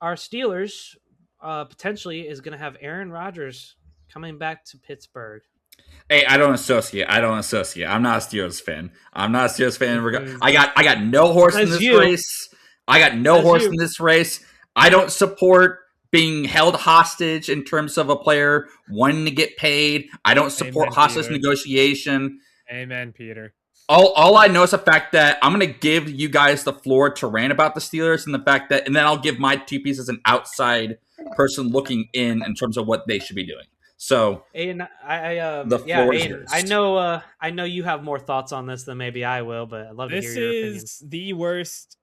our Steelers potentially is going to have Aaron Rodgers coming back to Pittsburgh. Hey, I don't associate. I don't associate. I'm not a Steelers fan. I'm not a Steelers fan. This is I got no horse in Says this you. race. I got no Says horse in you. this race. I don't support being held hostage in terms of a player wanting to get paid. I don't support Amen, hostage Peter. negotiation. Amen, Peter. All I know is the fact that I'm going to give you guys the floor to rant about the Steelers and the fact that, and then I'll give my two pieces as an outside person looking in terms of what they should be doing. So Aiden, the yeah, floor is Aiden. yours. I know you have more thoughts on this than maybe I will, but I'd love to hear This your opinion. is the worst,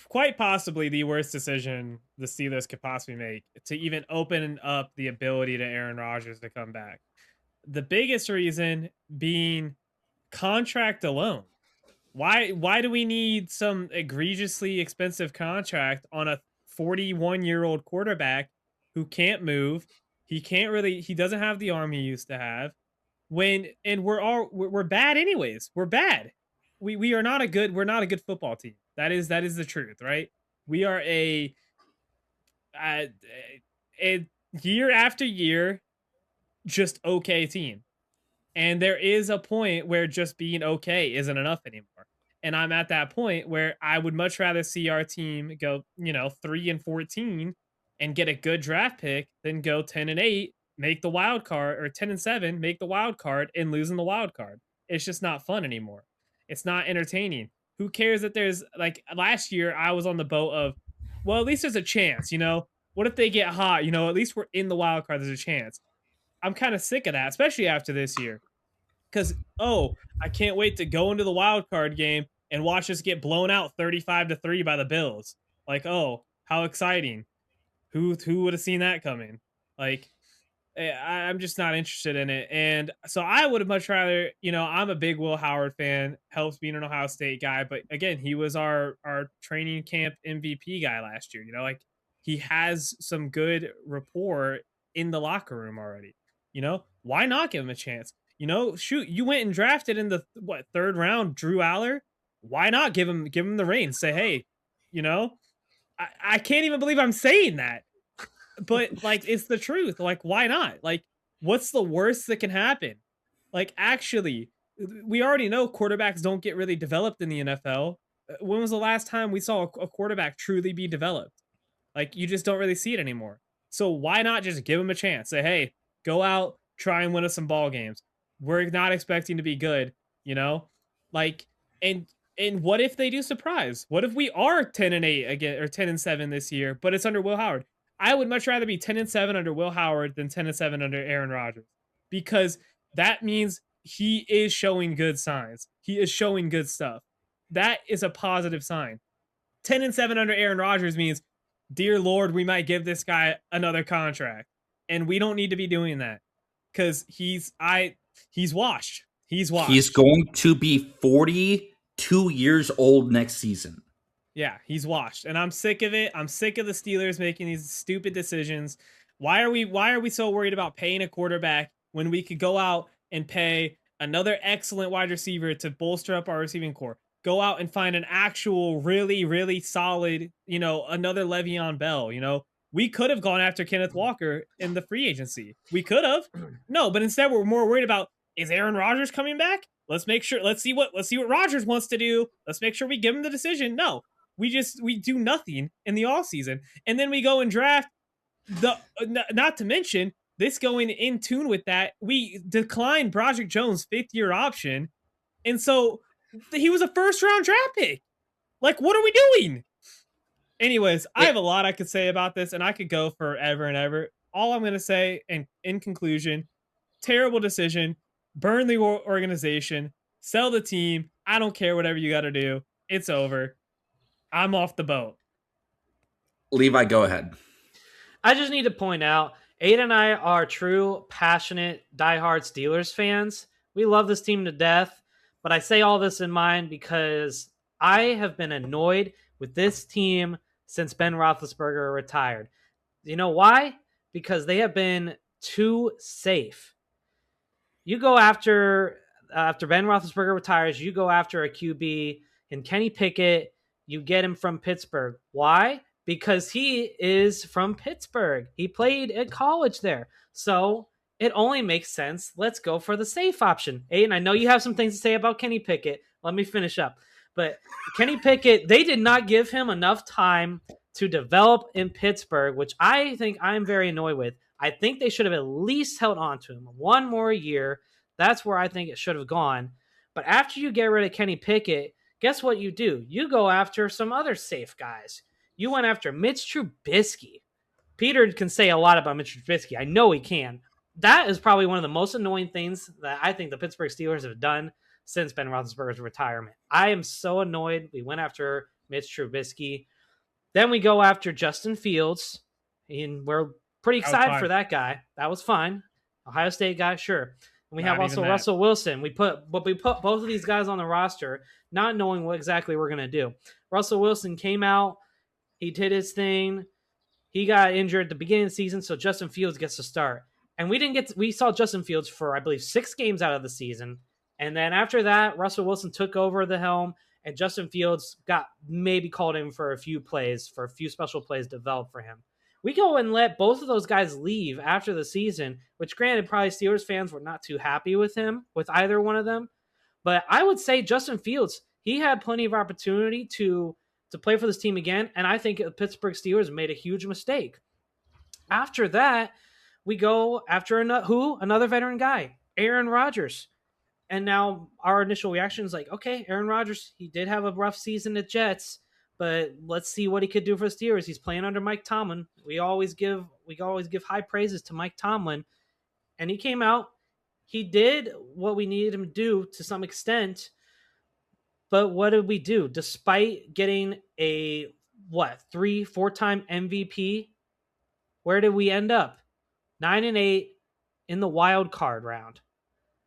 quite possibly the worst decision the Steelers could possibly make to even open up the ability to Aaron Rodgers to come back. The biggest reason being contract alone. Why do we need some egregiously expensive contract on a 41-year-old quarterback who can't move? He doesn't have the arm he used to have. We're bad anyways. We're bad. We are not a good we're not a good football team. That is the truth, right? We are uh, a year after year just okay team. And there is a point where just being okay isn't enough anymore. And I'm at that point where I would much rather see our team go, 3-14 and get a good draft pick than go 10-8, make the wild card, or 10-7, make the wild card and losing the wild card. It's just not fun anymore. It's not entertaining. Who cares that there's like last year I was on the boat of, well, at least there's a chance, What if they get hot? At least we're in the wild card. There's a chance. I'm kind of sick of that, especially after this year. Because I can't wait to go into the wild card game and watch us get blown out 35-3 by the Bills. Like, how exciting! Who would have seen that coming? Like, I'm just not interested in it. And so I would have much rather, I'm a big Will Howard fan. Helps being an Ohio State guy, but again, he was our training camp MVP guy last year. Like he has some good rapport in the locker room already. Why not give him a chance? Shoot, you went and drafted in the third round, Drew Aller. Why not give him the reins? Say, hey, I can't even believe I'm saying that, but like it's the truth. Like, why not? Like, what's the worst that can happen? Like, actually, we already know quarterbacks don't get really developed in the NFL. When was the last time we saw a quarterback truly be developed? Like, you just don't really see it anymore. So why not just give him a chance? Say, hey, go out, try and win us some ball games. We're not expecting to be good, like, and what if they do surprise? What if we are 10-8 again or 10-7 this year, but it's under Will Howard? I would much rather be 10-7 under Will Howard than 10-7 under Aaron Rodgers, because that means he is showing good signs. He is showing good stuff. That is a positive sign. 10-7 under Aaron Rodgers means, dear Lord, we might give this guy another contract, and we don't need to be doing that because he's washed. He's washed. He's going to be 42 years old next season. Yeah, he's washed. And I'm sick of it. I'm sick of the Steelers making these stupid decisions. Why are we so worried about paying a quarterback when we could go out and pay another excellent wide receiver to bolster up our receiving core? Go out and find an actual really, really solid, another Le'Veon Bell, We could have gone after Kenneth Walker in the free agency. We could have. No, but instead we're more worried about, is Aaron Rodgers coming back? Let's see what Rodgers wants to do. Let's make sure we give him the decision. No, we do nothing in the off season, and then we go and draft not to mention this going in tune with that, we declined Broderick Jones' 5th-year option, and so he was a first-round draft pick. Like, what are we doing? Anyways, I have a lot I could say about this, and I could go forever and ever. All I'm going to say, and in conclusion, terrible decision. Burn the organization. Sell the team. I don't care, whatever you got to do. It's over. I'm off the boat. Levi, go ahead. I just need to point out, Aiden and I are true, passionate, diehard Steelers fans. We love this team to death, but I say all this in mind because I have been annoyed with this team since Ben Roethlisberger retired. You know why? Because they have been too safe. You go after Ben Roethlisberger retires, you go after a QB in Kenny Pickett. You get him from Pittsburgh. Why? because he is from Pittsburgh. He played at college there. So it only makes sense. Let's go for the safe option. Aiden, I know you have some things to say about Kenny Pickett. Let me finish up. But Kenny Pickett, they did not give him enough time to develop in Pittsburgh, which I think I'm very annoyed with. I think they should have at least held on to him one more year. That's where I think it should have gone. But after you get rid of Kenny Pickett, guess what you do? You go after some other safe guys. You went after Mitch Trubisky. Peter can say a lot about Mitch Trubisky. I know he can. That is probably one of the most annoying things that I think the Pittsburgh Steelers have done since Ben Roethlisberger's retirement. I am so annoyed. We went after Mitch Trubisky. Then we go after Justin Fields, and we're pretty excited for that guy. That was fine. Ohio State guy, sure. And we have also Russell Wilson. We put both of these guys on the roster, not knowing what exactly we're going to do. Russell Wilson came out. He did his thing. He got injured at the beginning of the season, so Justin Fields gets to start. And we saw Justin Fields for, I believe, 6 games out of the season. And then after that, Russell Wilson took over the helm, and Justin Fields got maybe called in for a few special plays developed for him. We go and let both of those guys leave after the season, which granted, probably Steelers fans were not too happy with either one of them. But I would say Justin Fields, he had plenty of opportunity to play for this team again, and I think the Pittsburgh Steelers made a huge mistake. After that, we go after another veteran guy, Aaron Rodgers. And now our initial reaction is like, okay, Aaron Rodgers, he did have a rough season at Jets, but let's see what he could do for the Steelers. He's playing under Mike Tomlin. We always give high praises to Mike Tomlin. And he came out. He did what we needed him to do to some extent. But what did we do? Despite getting a 3-4-time MVP, where did we end up? 9-8 in the wild card round.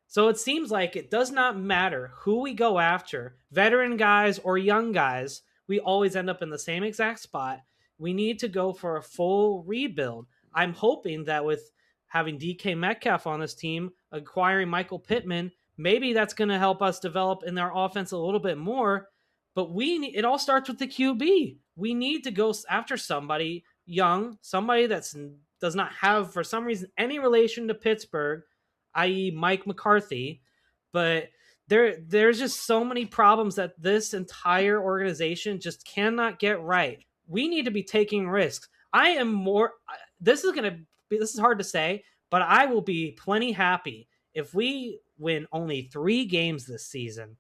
So it seems like it does not matter who we go after, veteran guys or young guys, we always end up in the same exact spot. We need to go for a full rebuild. I'm hoping that with having DK Metcalf on this team, acquiring Michael Pittman, maybe that's going to help us develop in our offense a little bit more. But it all starts with the QB. We need to go after somebody young, somebody that does not have, for some reason, any relation to Pittsburgh, i.e. Mike McCarthy. But there's just so many problems that this entire organization just cannot get right. We need to be taking risks. This is hard to say, but I will be plenty happy if we win only 3 games this season.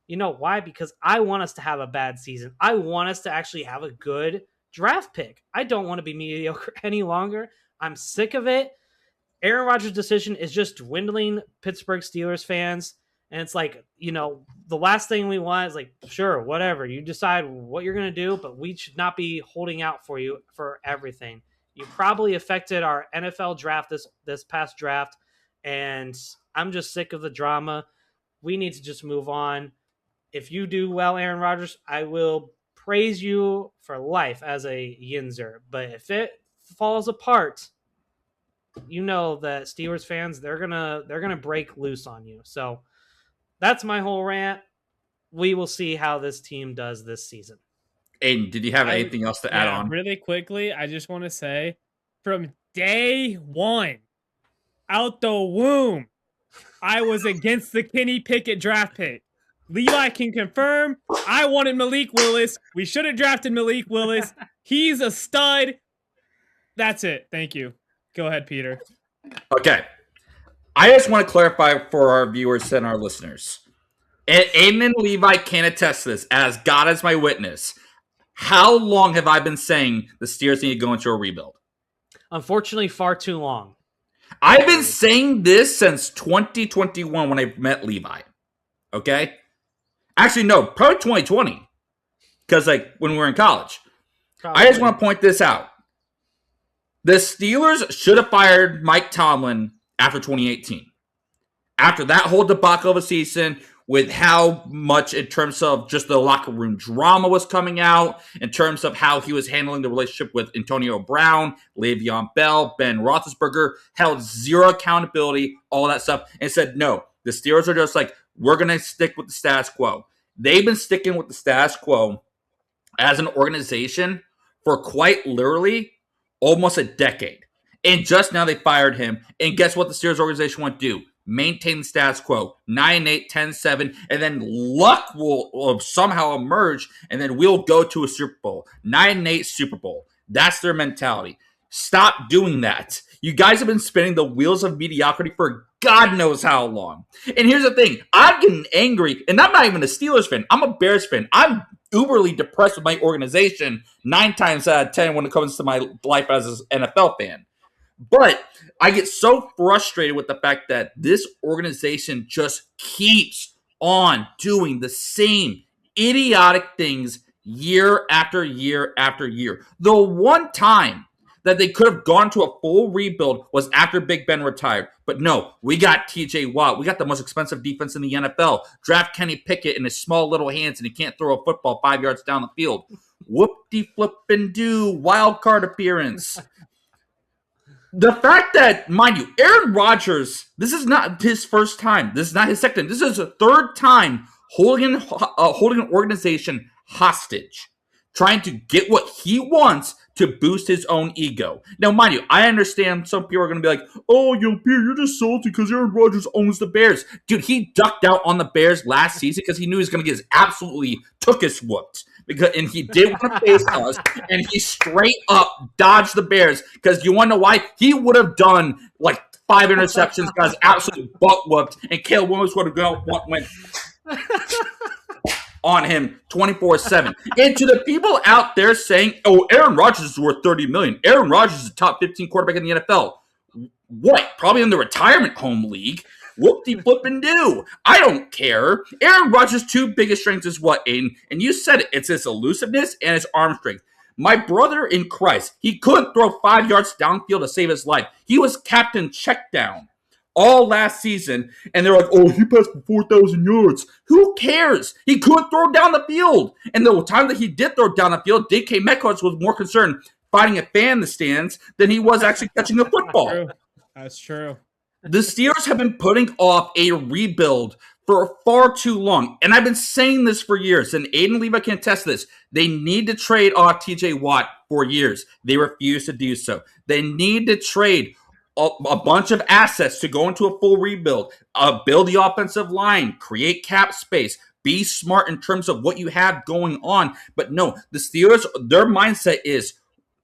You know why? Because I want us to have a bad season. I want us to actually have a good draft pick. I don't want to be mediocre any longer. I'm sick of it. Aaron Rodgers' decision is just dwindling Pittsburgh Steelers fans. And it's like, the last thing we want is like, sure, whatever. You decide what you're going to do, but we should not be holding out for you for everything. You probably affected our NFL draft this past draft, and I'm just sick of the drama. We need to just move on. If you do well, Aaron Rodgers, I will praise you for life as a Yinzer. But if it falls apart, you know that Steelers fans, they're gonna break loose on you. So that's my whole rant. We will see how this team does this season. Aiden, did you have anything else to add on? Really quickly, I just want to say, from day one, out the womb, I was against the Kenny Pickett draft pick. Levi can confirm, I wanted Malik Willis. We should have drafted Malik Willis. He's a stud. That's it. Thank you. Go ahead, Peter. Okay. I just want to clarify for our viewers and our listeners. Aiden and Levi can attest to this, as God is my witness. How long have I been saying the Steelers need to go into a rebuild? Unfortunately, far too long. I've been saying this since 2021 when I met Levi. Okay? Actually, no, probably 2020. Because, when we were in college. Probably. I just want to point this out. The Steelers should have fired Mike Tomlin after 2018. After that whole debacle of a season, with how much in terms of just the locker room drama was coming out, in terms of how he was handling the relationship with Antonio Brown, Le'Veon Bell, Ben Roethlisberger, held zero accountability, all that stuff, and said, no, the Steelers are just like, we're going to stick with the status quo. They've been sticking with the status quo as an organization for quite literally almost a decade. And just now they fired him. And guess what the Steelers organization want to do? Maintain the status quo. 9-8, 10-7, and then luck will somehow emerge, and then we'll go to a Super Bowl. 9-8 Super Bowl. That's their mentality. Stop doing that. You guys have been spinning the wheels of mediocrity for God knows how long. And here's the thing. I'm getting angry, and I'm not even a Steelers fan. I'm a Bears fan. I'm uberly depressed with my organization 9 times out of 10 when it comes to my life as an NFL fan. But I get so frustrated with the fact that this organization just keeps on doing the same idiotic things year after year after year. The one time that they could have gone to a full rebuild was after Big Ben retired. But no, we got TJ Watt. We got the most expensive defense in the NFL. Draft Kenny Pickett in his small little hands, and he can't throw a football 5 yards down the field. Whoop-de-flip-and-do, wild card appearance. The fact that, mind you, Aaron Rodgers, this is not his first time. This is not his second. This is his third time holding an organization hostage, trying to get what he wants to boost his own ego. Now, mind you, I understand some people are going to be like, oh, Pierre, you're just salty because Aaron Rodgers owns the Bears. Dude, he ducked out on the Bears last season because he knew he was going to get his absolutely took-us whooped. And he did want to face us, and he straight up dodged the Bears because you want to know why? He would have done like 5 interceptions, got his absolute butt whooped, and Caleb Williams would have went on him 24/7. And to the people out there saying, "Oh, Aaron Rodgers is worth $30 million. Aaron Rodgers is a top 15 quarterback in the NFL." What? Probably in the retirement home league. Whoop-de-flip-and-do. I don't care. Aaron Rodgers' 2 biggest strengths is what, Aiden? And you said it. It's his elusiveness and his arm strength. My brother in Christ, he couldn't throw 5 yards downfield to save his life. He was captain check down all last season, and they're like, oh, he passed for 4,000 yards. Who cares? He couldn't throw down the field. And the time that he did throw down the field, DK Metcalf was more concerned finding a fan in the stands than he was actually catching the football. That's true. The Steelers have been putting off a rebuild for far too long. And I've been saying this for years, and Aiden Levi can attest to this. They need to trade off TJ Watt for years. They refuse to do so. They need to trade a bunch of assets to go into a full rebuild, build the offensive line, create cap space, be smart in terms of what you have going on. But no, the Steelers, their mindset is,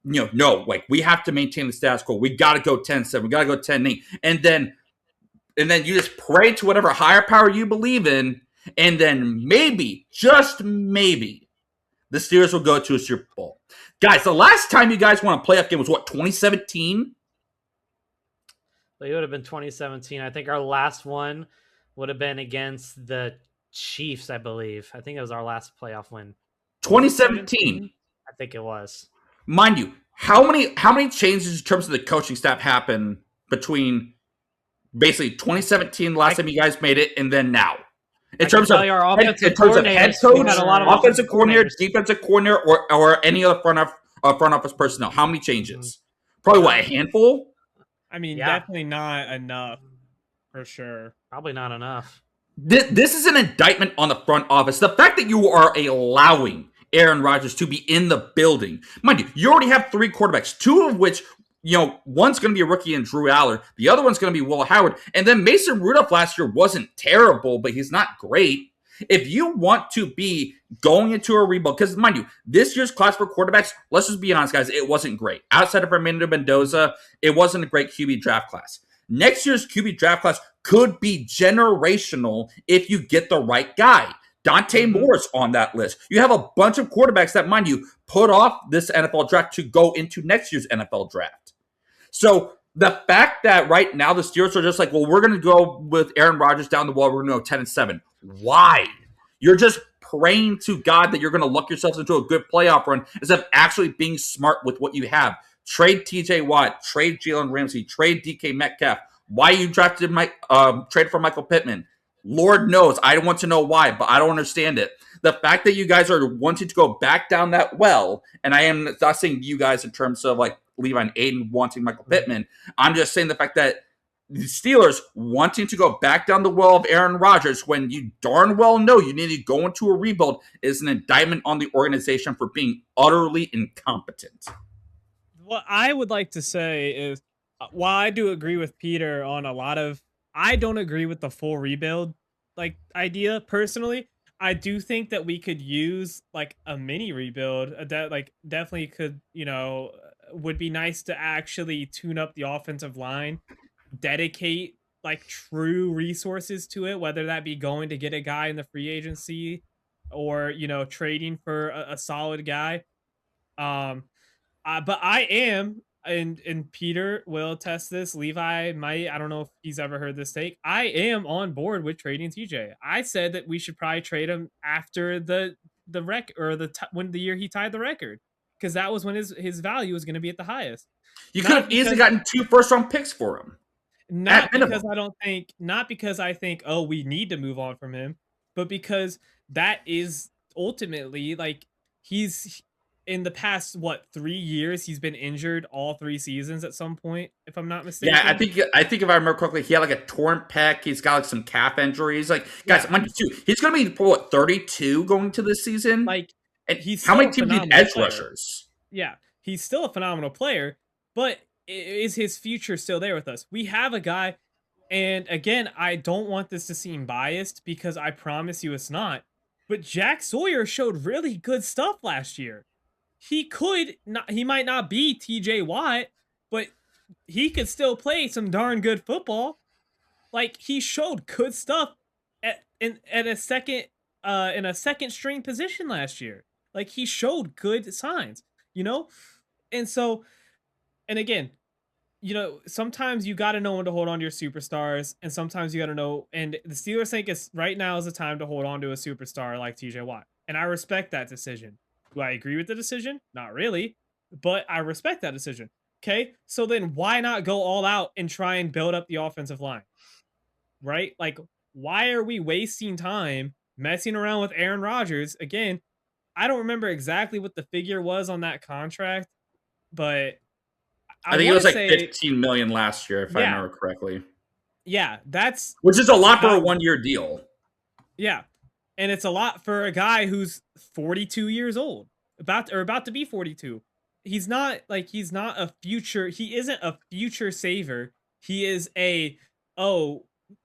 no, like we have to maintain the status quo. We got to go 10-7. We got to go 10-8. And then you just pray to whatever higher power you believe in. And then maybe, just maybe, the Steelers will go to a Super Bowl. Guys, the last time you guys won a playoff game was what, 2017? Well, it would have been 2017. I think our last one would have been against the Chiefs, I believe. I think it was our last playoff win. 2017. I think it was. Mind you, how many changes in terms of the coaching staff happened between basically 2017, last time you guys made it, and then now? In terms of head coach, offensive coordinator, defensive coordinator, or any other front office personnel, how many changes? Probably what, a handful? I mean, definitely not enough, for sure. Probably not enough. This is an indictment on the front office. The fact that you are allowing Aaron Rodgers to be in the building. Mind you, you already have 3 quarterbacks, 2 of which, one's going to be a rookie in Drew Aller. The other one's going to be Will Howard. And then Mason Rudolph last year wasn't terrible, but he's not great. If you want to be going into a rebuild, because mind you, this year's class for quarterbacks, let's just be honest, guys, it wasn't great. Outside of Fernando Mendoza, it wasn't a great QB draft class. Next year's QB draft class could be generational if you get the right guy. Dante Moore's on that list. You have a bunch of quarterbacks that, mind you, put off this NFL draft to go into next year's NFL draft. So the fact that right now the Steelers are just like, well, we're going to go with Aaron Rodgers down the wall. We're going to go 10-7. Why? You're just praying to God that you're going to luck yourselves into a good playoff run instead of actually being smart with what you have. Trade TJ Watt, trade Jalen Ramsey, trade DK Metcalf. Why you drafted trade for Michael Pittman? Lord knows. I want to know why, but I don't understand it. The fact that you guys are wanting to go back down that well, and I am not saying you guys in terms of like Levi and Aiden wanting Michael Pittman. I'm just saying the fact that the Steelers wanting to go back down the well of Aaron Rodgers when you darn well know you need to go into a rebuild is an indictment on the organization for being utterly incompetent. What I would like to say is, while I do agree with Peter on a lot of, I don't agree with the full rebuild like idea personally. I do think that we could use like a mini rebuild that like definitely could, would be nice to actually tune up the offensive line, dedicate like true resources to it, whether that be going to get a guy in the free agency or, trading for a solid guy. But I am, and Peter will test this. Levi might. I don't know if he's ever heard this take. I am on board with trading TJ. I said that we should probably trade him after the rec or when the year he tied the record, because that was when his value was going to be at the highest. You could have easily gotten 2 first-round picks for him. Not because I think, oh, we need to move on from him, but because that is ultimately like he's in the past 3 years he's been injured all 3 seasons at some point, if I'm not mistaken. Yeah, I think if I remember correctly, he had like a torn pec. He's got like some calf injuries. Like, guys, he's going to be 32 going to this season. Like, and how many teams need edge rushers? Yeah, he's still a phenomenal player, but is his future still there with us? We have a guy, and again, I don't want this to seem biased because I promise you it's not, but Jack Sawyer showed really good stuff last year. He might not be TJ Watt, but he could still play some darn good football. Like, he showed good stuff in a second string position last year. Like, he showed good signs, And so, and again, sometimes you got to know when to hold on to your superstars, and sometimes you got to know, and the Steelers think right now is the time to hold on to a superstar like TJ Watt. And I respect that decision. Do I agree with the decision? Not really, but I respect that decision. Okay, so then why not go all out and try and build up the offensive line? Right? Like, why are we wasting time messing around with Aaron Rodgers? Again, I don't remember exactly what the figure was on that contract, but I think it was like $15 million last year, if I remember correctly. Yeah, which is a lot for a 1-year deal. Yeah. And it's a lot for a guy who's 42 years old, about to be 42. He isn't a future saver. He is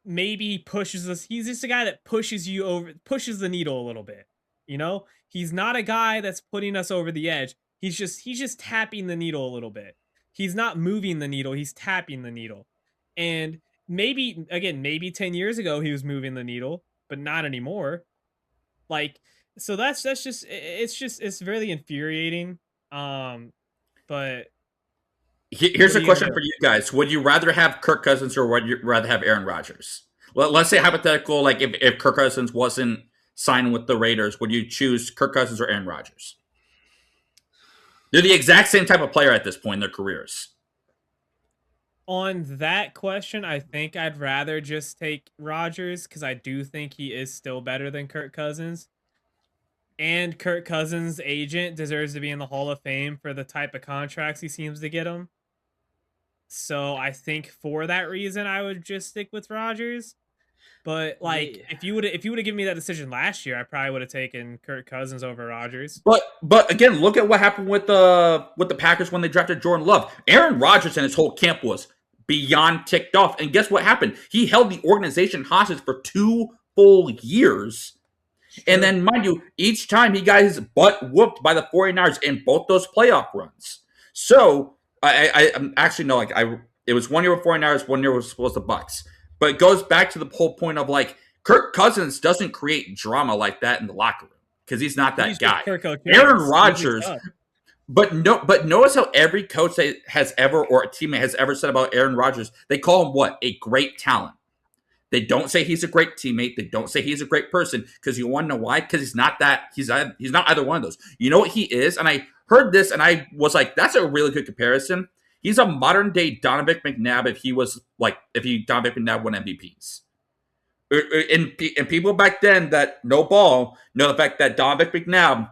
maybe he pushes us. He's just a guy that pushes the needle a little bit. He's not a guy that's putting us over the edge. He's just tapping the needle a little bit. He's not moving the needle. He's tapping the needle. And maybe 10 years ago he was moving the needle, but not anymore. Like, so that's just it's really infuriating. But here's a question for you guys: would you rather have Kirk Cousins or would you rather have Aaron Rodgers? Let's say hypothetical, like if Kirk Cousins wasn't signed with the Raiders, would you choose Kirk Cousins or Aaron Rodgers? They're the exact same type of player at this point in their careers. On that question, I think I'd rather just take Rodgers because I do think he is still better than Kirk Cousins. And Kirk Cousins' agent deserves to be in the Hall of Fame for the type of contracts he seems to get him. So I think for that reason, I would just stick with Rodgers. But if you would have given me that decision last year, I probably would have taken Kirk Cousins over Rodgers. But again, look at what happened with the Packers when they drafted Jordan Love. Aaron Rodgers and his whole camp was beyond ticked off. And guess what happened? He held the organization hostage for 2 full years. Sure. And then, mind you, each time he got his butt whooped by the 49ers in both those playoff runs. So, I'm actually, no, it was 1 year with 49ers, 1 year was supposed to Bucks. But it goes back to the whole point of, Kirk Cousins doesn't create drama like that in the locker room because he's not that guy. Aaron Rodgers... But notice how every coach that has ever, or a teammate has ever said about Aaron Rodgers, they call him what? A great talent. They don't say he's a great teammate. They don't say he's a great person, because you want to know why? Because he's not that. He's not either one of those. You know what he is? And I heard this, and I was like, that's a really good comparison. He's a modern day Donovan McNabb if Donovan McNabb won MVPs. And people back then that know ball know the fact that Donovan McNabb,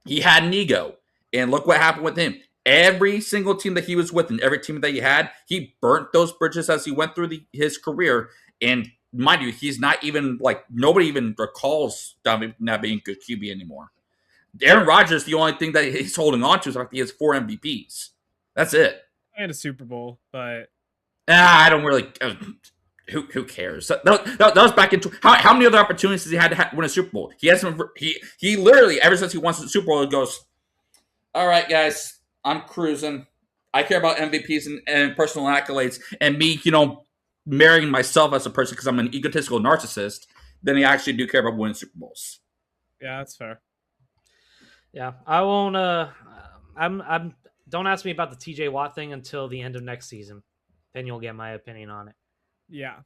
he had an ego. And look what happened with him. every single team that he was with and every team that he had, he burnt those bridges as he went through his career. And mind you, he's not even like nobody even recalls not being good QB anymore. Aaron Rodgers, the only thing that he's holding on to is like he has 4 MVPs. That's it. And a Super Bowl, but I don't really. Who cares? That was back in. How many other opportunities has he had to win a Super Bowl? He hasn't. He literally ever since he won the Super Bowl, he goes, "All right, guys, I'm cruising. I care about MVPs and personal accolades, and me, marrying myself as a person because I'm an egotistical narcissist. Then I actually do care about winning Super Bowls." Yeah, that's fair. Yeah, I won't. I'm. Don't ask me about the TJ Watt thing until the end of next season. Then you'll get my opinion on it. Yeah.